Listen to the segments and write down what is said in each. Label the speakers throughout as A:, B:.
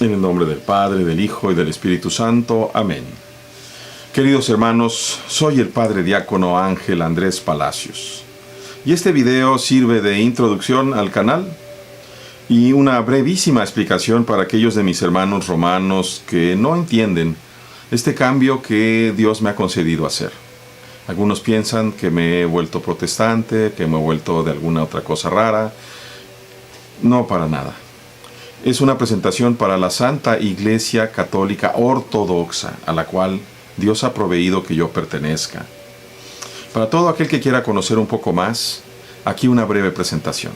A: En el nombre del Padre, del Hijo y del Espíritu Santo. Amén. Queridos hermanos, soy el Padre Diácono Ángel Andrés Palacios. Y este video sirve de introducción al canal y una brevísima explicación para aquellos de mis hermanos romanos que no entienden este cambio que Dios me ha concedido hacer. Algunos piensan que me he vuelto protestante, que me he vuelto de alguna otra cosa rara. No, para nada. Es una presentación para la Santa Iglesia Católica Ortodoxa, a la cual Dios ha proveído que yo pertenezca. Para todo aquel que quiera conocer un poco más, aquí una breve presentación.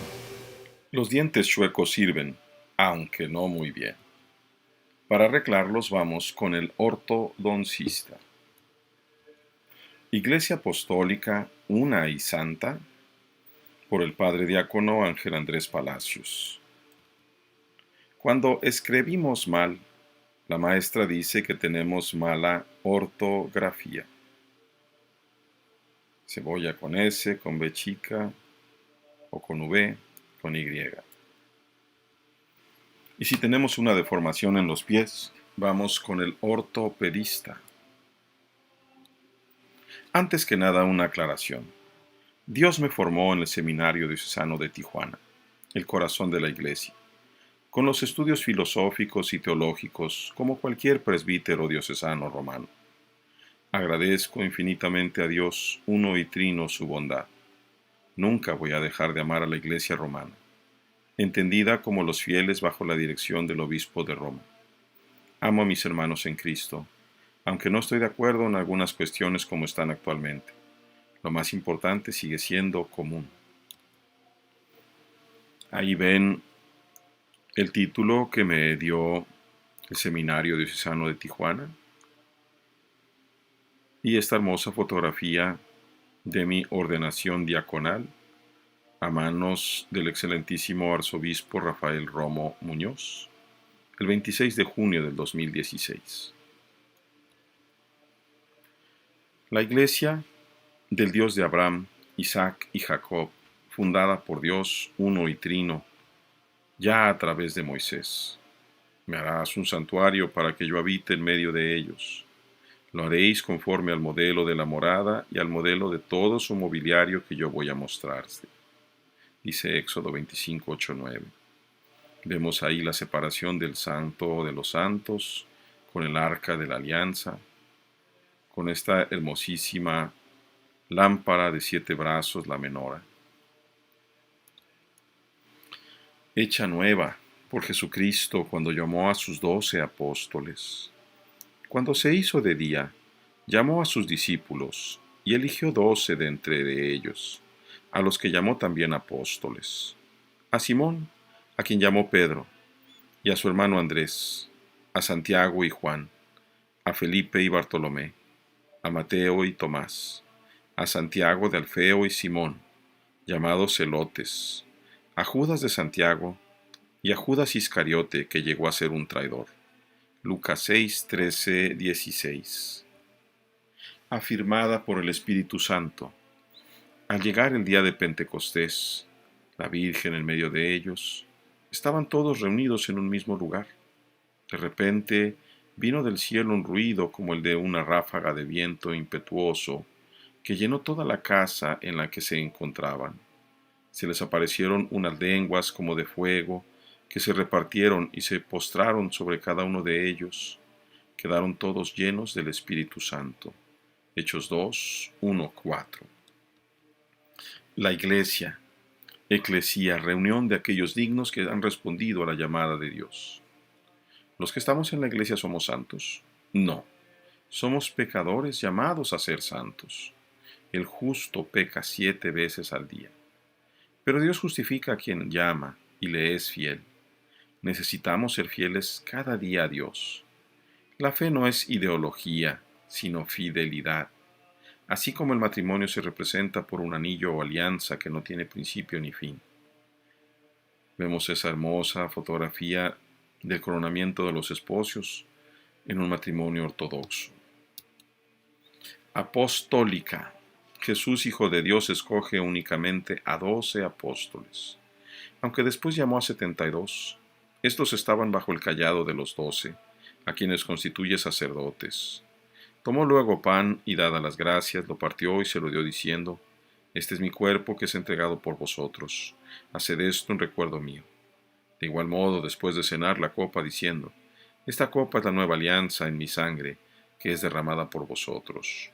A: Los dientes chuecos sirven, aunque no muy bien. Para arreglarlos vamos con el ortodoncista. Iglesia Apostólica, una y santa, por el Padre Diácono Ángel Andrés Palacios. Cuando escribimos mal, la maestra dice que tenemos mala ortografía. Cebolla con S, con B chica, o con V, con Y. Y si tenemos una deformación en los pies, vamos con el ortopedista. Antes que nada, una aclaración. Dios me formó en el Seminario Diocesano de Tijuana, el corazón de la Iglesia, con los estudios filosóficos y teológicos como cualquier presbítero diocesano romano. Agradezco infinitamente a Dios, uno y trino, su bondad. Nunca voy a dejar de amar a la Iglesia romana, entendida como los fieles bajo la dirección del obispo de Roma. Amo a mis hermanos en Cristo, aunque no estoy de acuerdo en algunas cuestiones como están actualmente. Lo más importante sigue siendo común. Ahí ven el título que me dio el Seminario Diocesano de Tijuana y esta hermosa fotografía de mi ordenación diaconal a manos del excelentísimo arzobispo Rafael Romo Muñoz, el 26 de junio del 2016. La Iglesia del Dios de Abraham, Isaac y Jacob, fundada por Dios uno y trino, ya a través de Moisés. Me harás un santuario para que yo habite en medio de ellos. Lo haréis conforme al modelo de la morada y al modelo de todo su mobiliario que yo voy a mostrarte. Dice Éxodo 25, 8, 9. Vemos ahí la separación del santo de los santos, con el arca de la alianza, con esta hermosísima lámpara de 7 brazos, la menora. Hecha nueva por Jesucristo cuando llamó a sus 12 apóstoles. Cuando se hizo de día, llamó a sus discípulos y eligió 12 de entre de ellos, a los que llamó también apóstoles. A Simón, a quien llamó Pedro, y a su hermano Andrés, a Santiago y Juan, a Felipe y Bartolomé, a Mateo y Tomás, a Santiago de Alfeo y Simón, llamados Celotes, a Judas de Santiago y a Judas Iscariote, que llegó a ser un traidor. Lucas 6, 13, 16. Afirmada por el Espíritu Santo. Al llegar el día de Pentecostés, la Virgen en medio de ellos, estaban todos reunidos en un mismo lugar. De repente vino del cielo un ruido como el de una ráfaga de viento impetuoso que llenó toda la casa en la que se encontraban. Se les aparecieron unas lenguas como de fuego, que se repartieron y se postraron sobre cada uno de ellos. Quedaron todos llenos del Espíritu Santo. Hechos 2, 1, 4. La Iglesia, eclesía, reunión de aquellos dignos que han respondido a la llamada de Dios. ¿Los que estamos en la Iglesia somos santos? No, somos pecadores llamados a ser santos. El justo peca 7 veces al día. Pero Dios justifica a quien llama y le es fiel. Necesitamos ser fieles cada día a Dios. La fe no es ideología, sino fidelidad. Así como el matrimonio se representa por un anillo o alianza que no tiene principio ni fin. Vemos esa hermosa fotografía del coronamiento de los esposos en un matrimonio ortodoxo. Apostólica. Jesús, Hijo de Dios, escoge únicamente a 12 apóstoles, aunque después llamó a 72. Estos estaban bajo el cayado de los 12, a quienes constituye sacerdotes. Tomó luego pan y dadas las gracias, lo partió y se lo dio diciendo, Este es mi cuerpo que es entregado por vosotros. Haced esto en recuerdo mío. De igual modo, después de cenar la copa, diciendo, Esta copa es la nueva alianza en mi sangre, que es derramada por vosotros.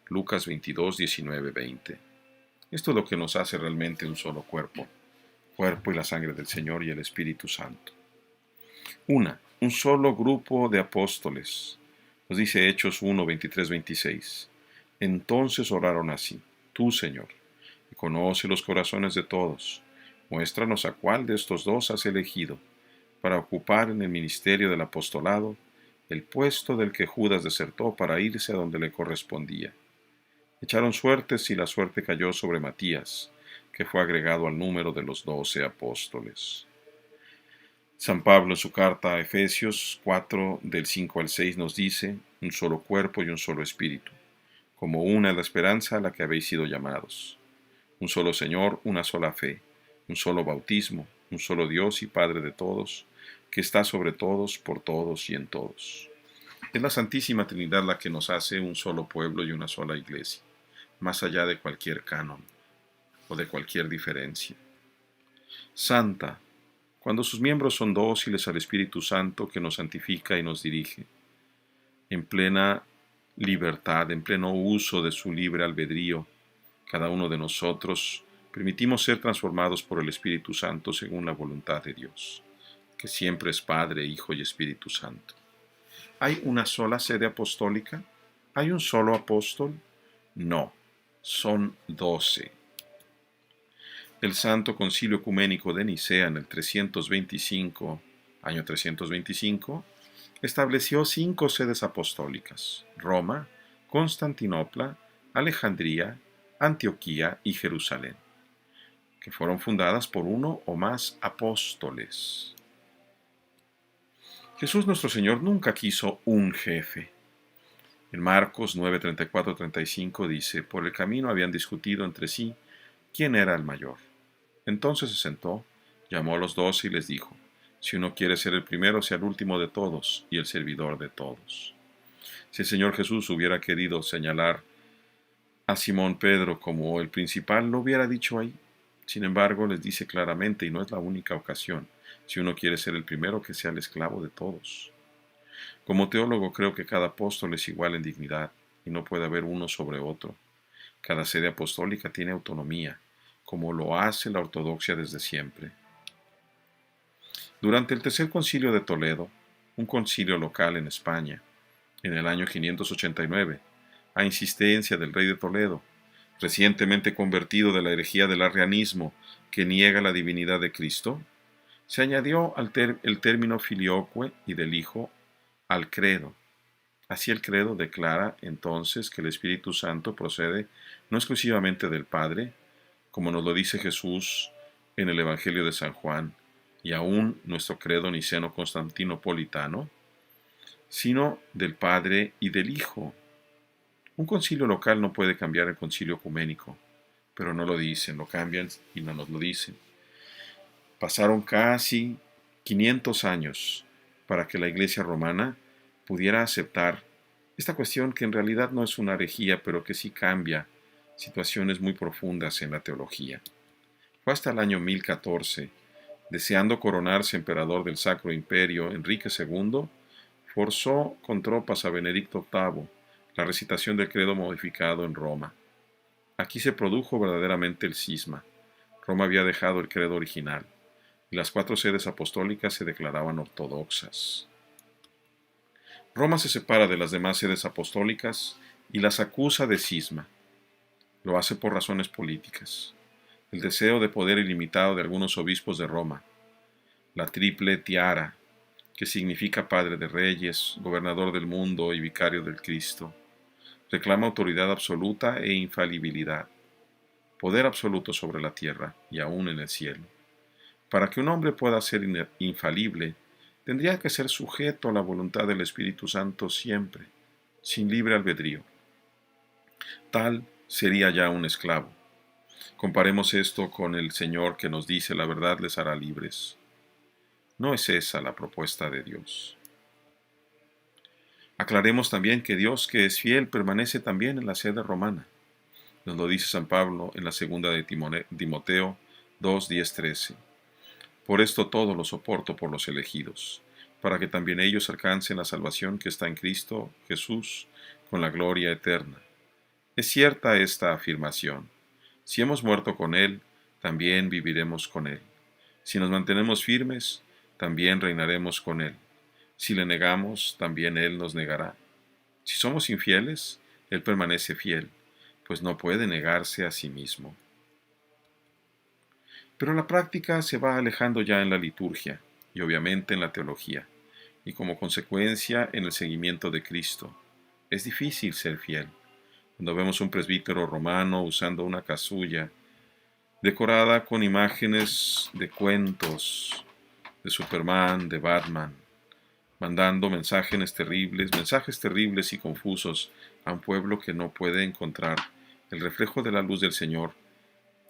A: Lucas 22, 19, 20. Esto es lo que nos hace realmente un solo cuerpo y la sangre del Señor y el Espíritu Santo. Un solo grupo de apóstoles. Nos dice Hechos 1, 23, 26. Entonces oraron así, Tú, Señor, que conoce los corazones de todos, muéstranos a cuál de estos dos has elegido para ocupar en el ministerio del apostolado el puesto del que Judas desertó para irse a donde le correspondía. Echaron suertes y la suerte cayó sobre Matías, que fue agregado al número de los 12 apóstoles. San Pablo en su carta a Efesios 4 del 5 al 6 nos dice, un solo cuerpo y un solo espíritu, como una es la esperanza a la que habéis sido llamados. Un solo Señor, una sola fe, un solo bautismo, un solo Dios y Padre de todos, que está sobre todos, por todos y en todos. Es la Santísima Trinidad la que nos hace un solo pueblo y una sola iglesia, más allá de cualquier canon o de cualquier diferencia. Santa, cuando sus miembros son dóciles al Espíritu Santo que nos santifica y nos dirige, en plena libertad, en pleno uso de su libre albedrío, cada uno de nosotros permitimos ser transformados por el Espíritu Santo según la voluntad de Dios, que siempre es Padre, Hijo y Espíritu Santo. ¿Hay una sola sede apostólica? ¿Hay un solo apóstol? No, son 12. El Santo Concilio Ecuménico de Nicea en el año 325, estableció 5 sedes apostólicas: Roma, Constantinopla, Alejandría, Antioquía y Jerusalén, que fueron fundadas por uno o más apóstoles. Jesús nuestro Señor nunca quiso un jefe. En Marcos 9, 34, 35 dice, por el camino habían discutido entre sí quién era el mayor. Entonces se sentó, llamó a los 12 y les dijo, si uno quiere ser el primero, sea el último de todos y el servidor de todos. Si el Señor Jesús hubiera querido señalar a Simón Pedro como el principal, lo hubiera dicho ahí. Sin embargo, les dice claramente, y no es la única ocasión, si uno quiere ser el primero, que sea el esclavo de todos. Como teólogo creo que cada apóstol es igual en dignidad, y no puede haber uno sobre otro. Cada sede apostólica tiene autonomía, como lo hace la ortodoxia desde siempre. Durante el Tercer Concilio de Toledo, un concilio local en España, en el año 589, a insistencia del rey de Toledo, recientemente convertido de la herejía del arrianismo que niega la divinidad de Cristo, se añadió el término filioque y del Hijo al credo. Así el credo declara entonces que el Espíritu Santo procede no exclusivamente del Padre, como nos lo dice Jesús en el Evangelio de San Juan, y aún nuestro credo niceno constantinopolitano, sino del Padre y del Hijo. Un concilio local no puede cambiar el concilio ecuménico, pero no lo dicen, lo cambian y no nos lo dicen. Pasaron casi 500 años para que la Iglesia romana pudiera aceptar esta cuestión que en realidad no es una herejía, pero que sí cambia situaciones muy profundas en la teología. Fue hasta el año 1014, deseando coronarse emperador del Sacro Imperio, Enrique II forzó con tropas a Benedicto VIII la recitación del credo modificado en Roma. Aquí se produjo verdaderamente el cisma. Roma había dejado el credo original, y las 4 sedes apostólicas se declaraban ortodoxas. Roma se separa de las demás sedes apostólicas y las acusa de cisma. Lo hace por razones políticas. El deseo de poder ilimitado de algunos obispos de Roma. La triple tiara, que significa Padre de Reyes, Gobernador del mundo y Vicario del Cristo. Reclama autoridad absoluta e infalibilidad. Poder absoluto sobre la tierra y aún en el cielo. Para que un hombre pueda ser infalible, tendría que ser sujeto a la voluntad del Espíritu Santo siempre, sin libre albedrío. Tal sería ya un esclavo. Comparemos esto con el Señor que nos dice la verdad les hará libres. No es esa la propuesta de Dios. Aclaremos también que Dios, que es fiel, permanece también en la sede romana. Nos lo dice San Pablo en la segunda de Timoteo 2, 10, 13. Por esto todo lo soporto por los elegidos, para que también ellos alcancen la salvación que está en Cristo Jesús, con la gloria eterna. Es cierta esta afirmación. Si hemos muerto con Él, también viviremos con Él. Si nos mantenemos firmes, también reinaremos con Él. Si le negamos, también Él nos negará. Si somos infieles, Él permanece fiel, pues no puede negarse a sí mismo. Pero la práctica se va alejando ya en la liturgia, y obviamente en la teología, y como consecuencia en el seguimiento de Cristo. Es difícil ser fiel. Cuando vemos un presbítero romano usando una casulla decorada con imágenes de cuentos, de Superman, de Batman, mandando mensajes terribles y confusos a un pueblo que no puede encontrar el reflejo de la luz del Señor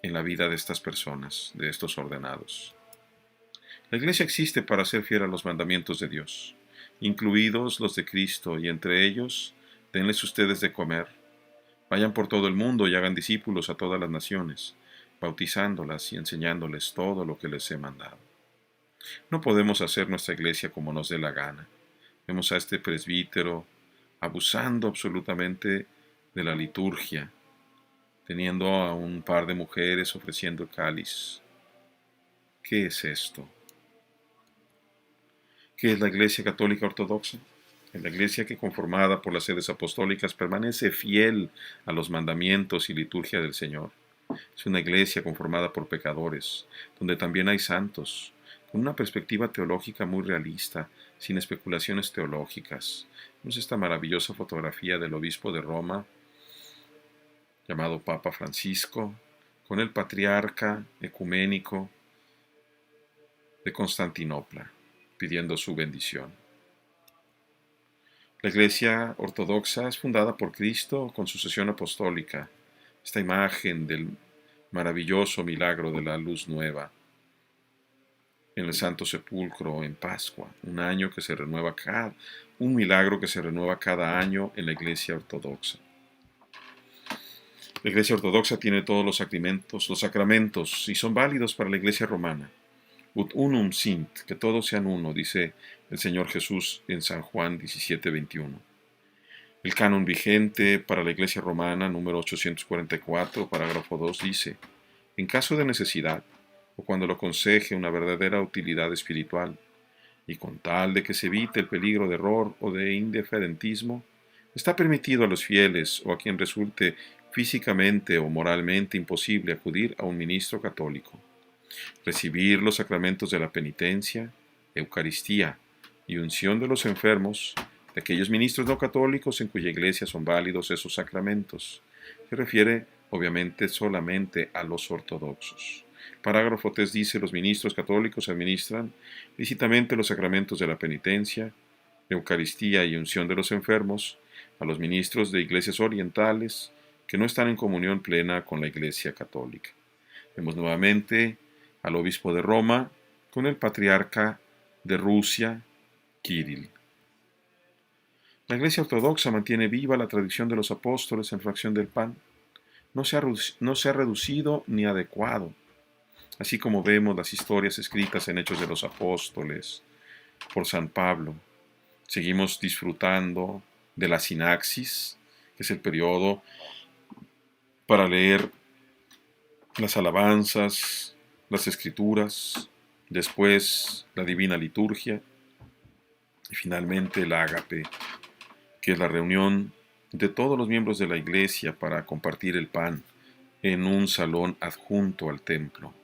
A: en la vida de estas personas, de estos ordenados. La Iglesia existe para ser fiel a los mandamientos de Dios, incluidos los de Cristo, y entre ellos, denles ustedes de comer. Vayan por todo el mundo y hagan discípulos a todas las naciones, bautizándolas y enseñándoles todo lo que les he mandado. No podemos hacer nuestra iglesia como nos dé la gana. Vemos a este presbítero abusando absolutamente de la liturgia, teniendo a un par de mujeres ofreciendo el cáliz. ¿Qué es esto? ¿Qué es la Iglesia Católica Ortodoxa? Es la Iglesia que, conformada por las sedes apostólicas, permanece fiel a los mandamientos y liturgia del Señor. Es una Iglesia conformada por pecadores, donde también hay santos, con una perspectiva teológica muy realista, sin especulaciones teológicas. Vemos esta maravillosa fotografía del obispo de Roma, llamado Papa Francisco, con el patriarca ecuménico de Constantinopla, pidiendo su bendición. La Iglesia Ortodoxa es fundada por Cristo con sucesión apostólica, esta imagen del maravilloso milagro de la luz nueva en el Santo Sepulcro en Pascua, un milagro que se renueva cada año en la Iglesia Ortodoxa. La Iglesia Ortodoxa tiene todos los sacramentos, y son válidos para la Iglesia Romana. Ut unum sint, que todos sean uno, dice el Señor Jesús en San Juan 17:21. El canon vigente para la Iglesia Romana, número 844, parágrafo 2, dice: en caso de necesidad, o cuando lo aconseje una verdadera utilidad espiritual, y con tal de que se evite el peligro de error o de indiferentismo, está permitido a los fieles o a quien resulte físicamente o moralmente imposible acudir a un ministro católico, recibir los sacramentos de la penitencia, Eucaristía y unción de los enfermos, de aquellos ministros no católicos en cuya iglesia son válidos esos sacramentos. Se refiere obviamente solamente a los ortodoxos. Parágrafo 3 dice: los ministros católicos administran lícitamente los sacramentos de la penitencia, Eucaristía y unción de los enfermos a los ministros de iglesias orientales que no están en comunión plena con la Iglesia católica. Vemos nuevamente al obispo de Roma con el patriarca de Rusia, Kirill. La Iglesia Ortodoxa mantiene viva la tradición de los apóstoles en fracción del pan. No se ha reducido ni adecuado. Así como vemos las historias escritas en Hechos de los Apóstoles por San Pablo, seguimos disfrutando de la sinaxis, que es el periodo para leer las alabanzas, las escrituras, después la divina liturgia y finalmente el ágape, que es la reunión de todos los miembros de la iglesia para compartir el pan en un salón adjunto al templo.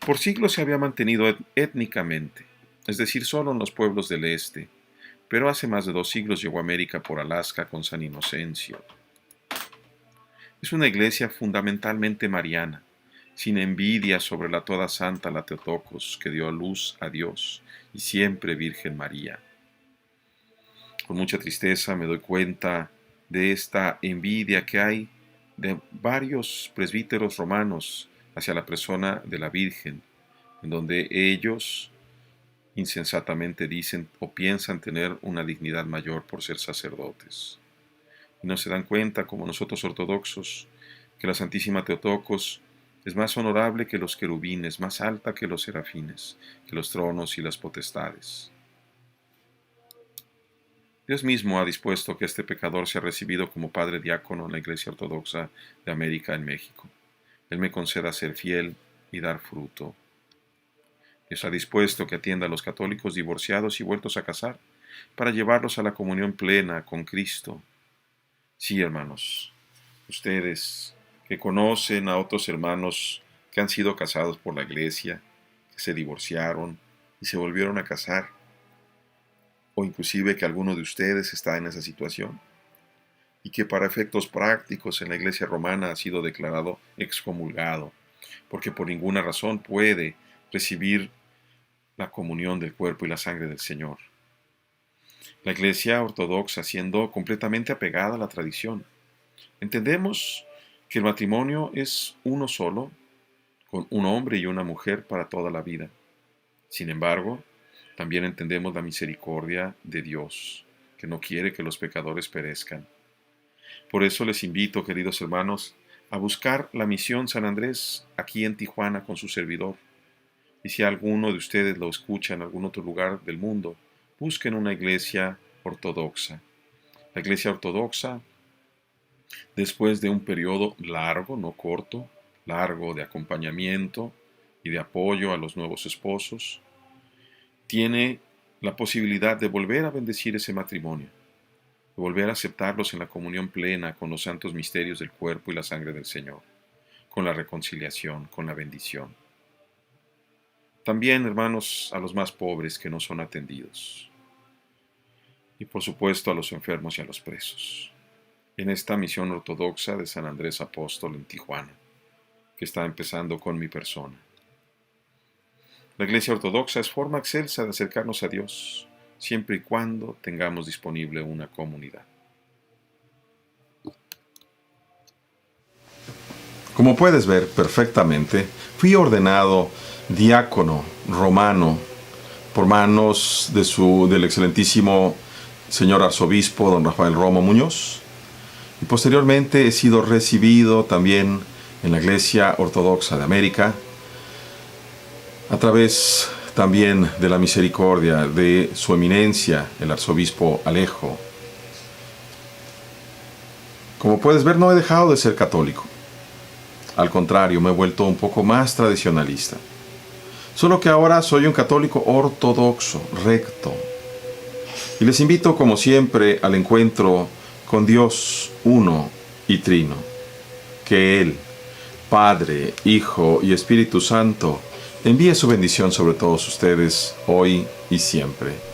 A: Por siglos se había mantenido étnicamente, es decir, solo en los pueblos del este, pero hace más de 2 siglos llegó a América por Alaska con San Inocencio. Es una iglesia fundamentalmente mariana, sin envidia sobre la toda santa la Teotocos, que dio luz a Dios, y siempre Virgen María. Con mucha tristeza me doy cuenta de esta envidia que hay de varios presbíteros romanos hacia la persona de la Virgen, en donde ellos insensatamente dicen o piensan tener una dignidad mayor por ser sacerdotes. Y no se dan cuenta, como nosotros ortodoxos, que la Santísima Teotocos es más honorable que los querubines, más alta que los serafines, que los tronos y las potestades. Dios mismo ha dispuesto que este pecador sea recibido como padre diácono en la Iglesia Ortodoxa de América en México. Él me conceda ser fiel y dar fruto. Dios ha dispuesto que atienda a los católicos divorciados y vueltos a casar, para llevarlos a la comunión plena con Cristo. Sí, hermanos, ustedes que conocen a otros hermanos que han sido casados por la Iglesia, que se divorciaron y se volvieron a casar, o inclusive que alguno de ustedes está en esa situación, y que para efectos prácticos en la Iglesia romana ha sido declarado excomulgado, porque por ninguna razón puede recibir la comunión del cuerpo y la sangre del Señor. La Iglesia ortodoxa, siendo completamente apegada a la tradición, entendemos que el matrimonio es uno solo, con un hombre y una mujer para toda la vida. Sin embargo, también entendemos la misericordia de Dios, que no quiere que los pecadores perezcan. Por eso les invito, queridos hermanos, a buscar la misión San Andrés aquí en Tijuana con su servidor. Y si alguno de ustedes lo escucha en algún otro lugar del mundo, busquen una iglesia ortodoxa. La iglesia ortodoxa, después de un periodo largo, no corto, largo de acompañamiento y de apoyo a los nuevos esposos, tiene la posibilidad de volver a bendecir ese matrimonio, de volver a aceptarlos en la comunión plena con los santos misterios del cuerpo y la sangre del Señor, con la reconciliación, con la bendición. También, hermanos, a los más pobres que no son atendidos. Y por supuesto a los enfermos y a los presos. En esta misión ortodoxa de San Andrés Apóstol en Tijuana, que está empezando con mi persona. La Iglesia Ortodoxa es forma excelsa de acercarnos a Dios, siempre y cuando tengamos disponible una comunidad.
B: Como puedes ver perfectamente, fui ordenado diácono romano por manos del excelentísimo señor arzobispo don Rafael Romo Muñoz, y posteriormente he sido recibido también en la Iglesia Ortodoxa de América a través también de la misericordia de su eminencia, el arzobispo Alejo. Como puedes ver, no he dejado de ser católico. Al contrario, me he vuelto un poco más tradicionalista. Solo que ahora soy un católico ortodoxo, recto. Y les invito, como siempre, al encuentro con Dios uno y trino. Que Él, Padre, Hijo y Espíritu Santo, envíe su bendición sobre todos ustedes, hoy y siempre.